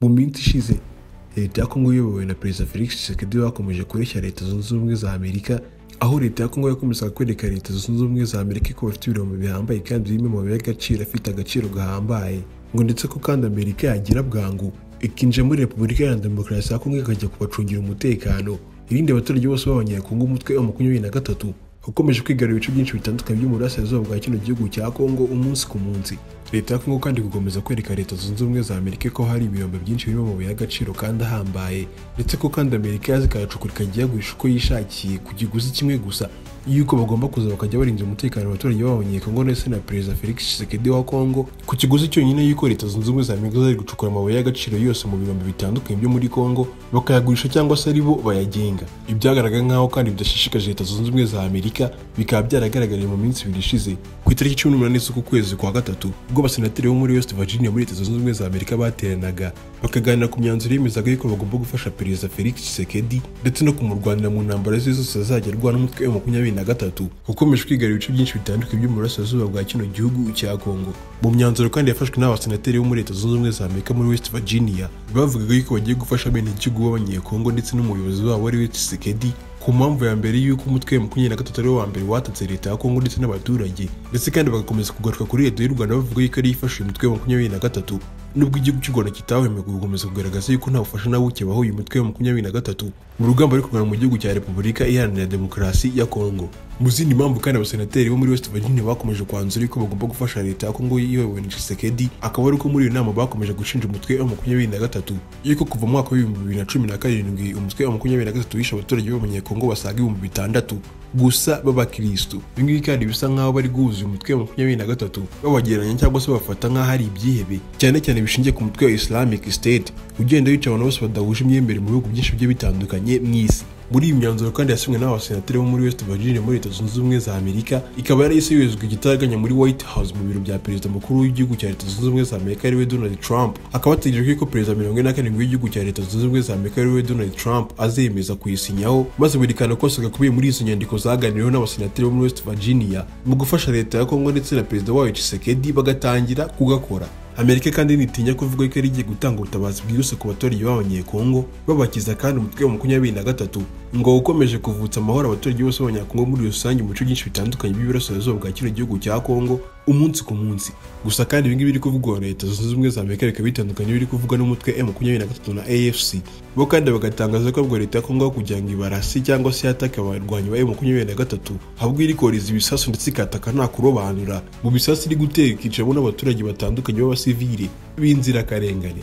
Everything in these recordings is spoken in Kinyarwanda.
Mu minsi ishize leta ya Kongo iyobowe na Perezida Felix Tshisekedi bakomeje kureshya Leta Zunze Ubumwe za Amerika, aho leta ya Kongo yakomezaga kwereka Leta Zunze Ubumwe za Amerika ko bafite ibirombe bihambaye kandi bimwe mu y'agaciro afite agaciro gahambaye, ngo ndetse ko kandi Amerika yagira bwangu ikinjira muri Repubulika ya Demokarasi ya Kongo ikajya kubacungira umutekano, irinde abaturage bose b'Abanyekongo umutwe wa 23 ukomeje kwigarurira ibice byinshi bitandukanye byo mu burasirazuba bwa kino gihugu cya Kongo umunsi ku munsi. Leta ya Kongo kandi gukomeza kwereka Leta Zunze Ubumwe za Amerika ko hari ibirombe byinshi birimo mu y'agaciro kandi ahambaye, ndetse ko kandi Amerika yazikayacukura ikagiye yagurisha uko yishakiye ku kiguzi kimwe gusa, yuko bagomba kuza bakajya barinda umutekano abaturage b'Abanyekongo ndetse na Perezida Felix Tshisekedi wa Kongo ku kiguzi cyonyine, yuko Leta Zunze Ubumwe za Amerika zari gucukura amabuye y'agaciro yose mu birombe bitandukanye byo muri Kongo bakayagurisha cyangwa se aribo bayagenga. Ibyagaragara nkaho kandi bidashishikaje Leta Zunze Ubumwe za Amerika bikaba byaragaragariye mu minsi ibiri ishize ku itariki 18 z'uku kwezi kwa gatatu, ubwo abasenateri bo muri West Virginia muri Leta Zunze Ubumwe za Amerika bateranaga bakaganira ku myanzuro yemezaga yuko bagomba gufasha Perezida Felix Tshisekedi ndetse no kumurwanira mu ntambara ze zose azajya arwana n'umutwe wa 23 ukomeje kwigarurira ibice byinshi bitandukanye byo mu burasirazuba bwa kino gihugu cya Kongo. Mu myanzuro kandi yafashwe n'abasenateri bo muri Leta Zunze Ubumwe za Amerika muri West Virginia, bavugaga yuko bagiye gufasha bene igihugu b'Abanyekongo ndetse n'umuyobozi wabo ari we Tshisekedi ku mpamvu ya mbere yuko umutwe wa 23 ari wa mbere watatse Leta ya Kongo ndetse n'abaturage, ndetse kandi bagakomeza kugaruka kuri Leta y'u Rwanda bavuga yuko ari ifashe umutwe wa 23 nubwo igihugu cy'u Rwanda kitahwemeye gukomeza kugaragaza yuko nta bufasha na buke baho uyu mutwe wa 23 mu rugamba rwo kurwana mu gihugu cya Repubulika Iharanira Demokarasi ya Kongo. Mu zindi mpamvu kandi abasenateri bo muri West Virginia bakomeje kwanzura yuko bagomba gufasha Leta ya Kongo iyobowe na Tshisekedi, akaba ari uko muri iyo nama bakomeje gushinja umutwe wa 23 yuko kuva mu mwaka wa 2017 umutwe wa 23 wishe abaturage b'Abanyekongo basaga 6,000 gusa b'abakristo. Ibingibi kandi bisa nkaho bari guhuza umutwe wa 23 babagereranya cyangwa se bafata nkaho ari ibyihebe, cyane cyane bishingiye ku mutwe wa Islamic State ugenda wica abantu bose badahuje imyemerere mu bihugu byinshi bigiye bitandukanye mw'isi. Muri iyi myanzuro kandi yasimwe n'abasenateri bo muri West Virginia muri Leta Zunze Ubumwe za Amerika, ikaba yarahise yoherezwa igitaraganya muri White House mu biro bya Perezida mukuru w'igihugu cya Leta Zunze Ubumwe za Amerika ariwe Donald Trump. Akaba ategereje ko Perezida 47 w'igihugu cya Leta Zunze Ubumwe za Amerika ariwe Donald Trump azemeza kuyisinyaho, maze buri kantu kose gakubiye muri izo nyandiko zaganiriweho n'abasenateri bo muri West Virginia mu gufasha Leta ya Kongo ndetse na Perezida wayo Tshisekedi bagatangira kugakora. Amerika kandi nitinya kuvuga ko ari igiye gutanga ubutabazi bwihuse ku baturage b'Abanyekongo babakiza kandi umutwe wa 23 ngo ukomeje kuvutsa amahoro abaturage bose b'Abanyekongo muri rusange mu bice byinshi bitandukanye by'Iburasirazuba bwa kino gihugu cya Kongo umunsi ku munsi. Gusa kandi ibingibi biri kuvugwa na Leta Zunze Ubumwe za Amerika bikaba bitandukanye biri kuvugwa n'umutwe M23 na AFC, bo kandi bagatangaza ko ubwo Leta ya Kongo kugira ngo ibarasi cyangwa se yatake abarwanyi ba M23 ahubwo iri koriza ibisasu ndetse ikataka nta kurobanura mu bisasu iri gutera ikicamo n'abaturage batandukanye b'abasivile b'inzirakarengane.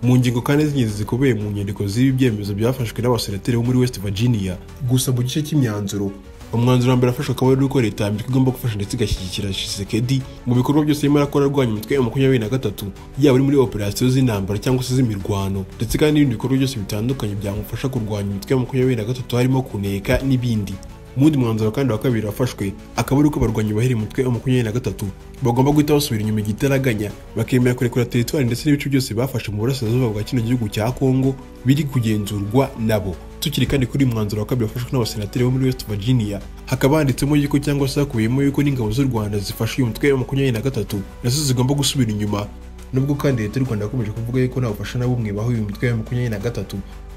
Mu ngingo kandi z'ingenzi zikobeye mu nyandiko z'ibi byemezo byafashwe n'abasenateri bo muri West Virginia, gusa mu gice cy'imyanzuro umwanzuro wa mbere afashwe akaba ari uko Leta ya Amerika igomba gufasha ndetse igashyigikira Tshisekedi mu bikorwa byose arimo arakora arwanya umutwe wa 23 yaba ari muri operasiyo z'intambara cyangwa se z'imirwano, ndetse kandi n'ibindi bikorwa byose bitandukanye byamufasha kurwanya umutwe wa 23 harimo kuneka n'ibindi. Umundi mwanzuro kandi wa kabiri wafashwe akaba ari uko abarwanyi bahereye umutwe wa 23 bagomba guhita basubira inyuma igitaraganya bakemera kurekura teritwari ndetse n'ibice byose bafashe mu burasirazuba bwa kino gihugu cya Kongo biri kugenzurwa nabo. Tukiri kandi kuri mwanzuro wa kabiri wafashwe n'abasenateri bo muri West Virginia, hakaba handitsemo yuko cyangwa se hakubiyemo yuko n'ingabo z'u Rwanda zifashe uyu mutwe wa 23 nazo zigomba gusubira inyuma, nubwo kandi Leta y'u Rwanda yakomeje kuvuga yuko nta bufasha na bumwe baho uyu mutwe wa 23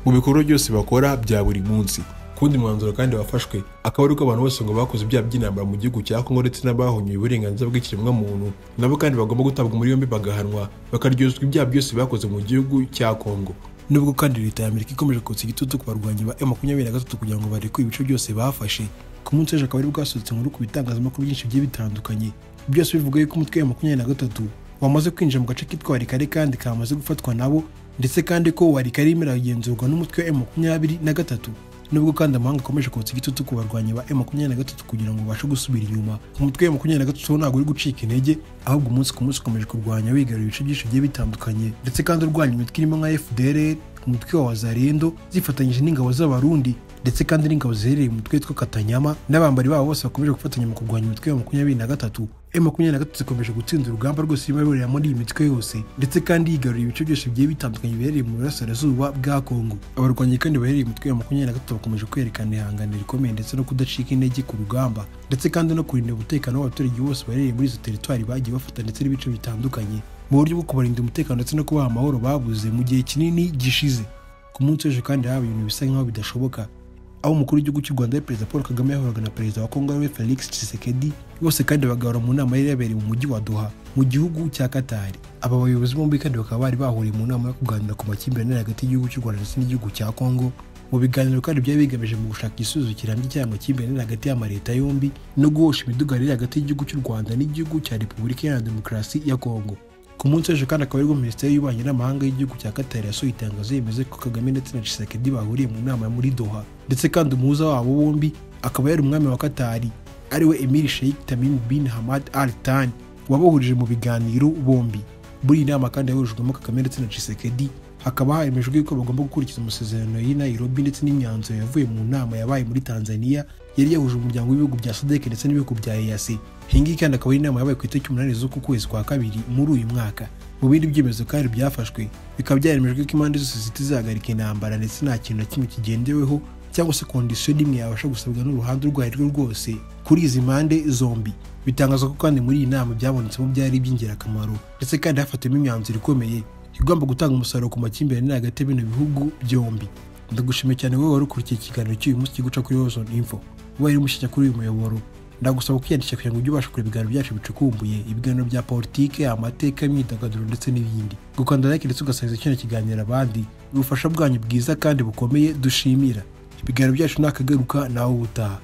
mu bikorwa byose bakora bya buri munsi. Kundi mwanzuro kandi wafashwe akaba ari uko abantu bose ngo bakoze ibyaha by'intambara mu gihugu cya Kongo ndetse n'abahonyoye uburenganzira bw'ikiremwa muntu nabo kandi bagomba gutabwa muri yombi bagahanwa bakaryozwa ibyaha byose bakoze mu gihugu cya Kongo. Nubwo kandi Leta ya Amerika ikomeje kotsa igitutu ku barwanyi ba M23 kugira ngo bareke ibice byose bafashe, ku munsi w'ejo akaba ari bwasohotse inkuru ku bitangazamakuru byinshi bigiye bitandukanye byose bivuga yuko umutwe wa 23 wamaze kwinjira mu gace kitwa Walikale kandi kamaze gufatwa nabo, ndetse kandi ko Walikale imiragenzurwa n'umutwe wa M23. Nubwo kandi amahanga akomeje kotsa igitutu ku barwanyi ba M23 kugira ngo babashe gusubira inyuma, umutwe wa 23 ntabwo uri gucika intege, ahubwo umunsi ku munsi ukomeje kurwanya wigarurira ibice byinshi bigiye bitandukanye, ndetse kandi urwanya imitwe irimo nka FDLR, umutwe wa Wazalendo zifatanyije n'ingabo z'Abarundi, ndetse kandi n'ingabo ziherereye mu mutwe Katanyama n'abambari babo bose bakomeje gufatanya mu kurwanya umutwe wa 23. M23 zikomeje gutsinda urugamba rwose ibarurira muri iyi mitwe yose, ndetse kandi yigarurira ibice byose bigiye bitandukanye biherereye mu burasirazuba bwa Kongo. Abarwanyi kandi baherereye mu mutwe wa 23 bakomeje kwerekana ihangana rikomeye ndetse no kudacika intege ku rugamba, ndetse kandi no kurinda umutekano w'abaturage bose baherereye muri izo teritwari bagiye bafata ndetse n'ibice bitandukanye. mu buryo bwo kubarinda umutekano ndetse no kubaha amahoro babuze mu gihe kinini gishize. Ku munsi w'ejo kandi habaye ibintu bisa nk'aho bidashoboka, aho umukuru w'igihugu cy'u Rwanda Perezida Paul Kagame yahoraga na Perezida wa Congo Felix Tshisekedi, bose kandi bagahora mu nama yari yabereye mu mujyi wa Doha mu gihugu cya Qatar. Aba bayobozi bombi kandi bakaba bari bahuriye mu nama yo kuganira ku makimbirane hagati y'igihugu cy'u Rwanda ndetse n'igihugu cya Congo. Mu biganiro kandi byari bigamije mu gushaka igisubizo kirambye cy'amakimbirane hagati y'amaleta yombi no guhosha imidugarire hagati y'igihugu cy'u Rwanda n'igihugu cya Repubulika Iharanira Demokarasi ya Congo. Ku munsi w'ejo kandi akaba aribwo Minisiteri y'Ububanyi n'Amahanga y'igihugu cya Qatar yasohoye itangazo yemeza ko Kagame ndetse na Tshisekedi bahuriye mu nama muri Doha, ndetse kandi umuhuza wabo bombi akaba yari umwami wa Qatar ariwe Emir Sheikh Tamim bin Hamad Al Thani wabahurije mu biganiro bombi. Muri iyi nama kandi yahurijwemo Kagame ndetse na Tshisekedi, hakaba hemejwe ko bagomba gukurikiza amasezerano y'i Nairobi ndetse n'imyanzuro yavuye mu nama yabaye muri Tanzania yari yahuje umuryango w'ibihugu bya SADC ndetse n'ibihugu bya EAC. Iyi kandi akaba ari inama yabaye ku itariki 8 z'uku kwezi kwa kabiri muri uyu mwaka. Mu bindi byemezo kandi byafashwe bikaba byaremejwe ko impande zose zitizahagarika intambara ndetse nta kintu na kimwe kigendeweho cyangwa se kondisiyo n'imwe yabasha gusabwa n'uruhande urwo ari rwo rwose kuri izi mpande zombi. Bitangazwa ko kandi muri iyi nama byabonetsemo byari iby'ingirakamaro, ndetse kandi hafatiwemo imyanzuro ikomeye igomba gutanga umusaruro ku makimbirane hagati y'ibino bihugu byombi. Ndagushimiye cyane wowe wari ukurikiye ikiganiro cy'uyu munsi kiguca kuri Horizon Info. Wowe uri mushyashya kuri uyu muyoboro, ndagusaba kwiyandikisha kugira ngo ujye ubasha kureba ibiganiro byacu bicukumbuye, ibiganiro bya politike, amateka, imyidagaduro ndetse n'ibindi. Gukanda like ndetse ugasangiza kino kiganiro abandi, ubufasha bwanyu bwiza kandi bukomeye dushimira. Ibiganiro byacu nakagaruka nawe ubutaha.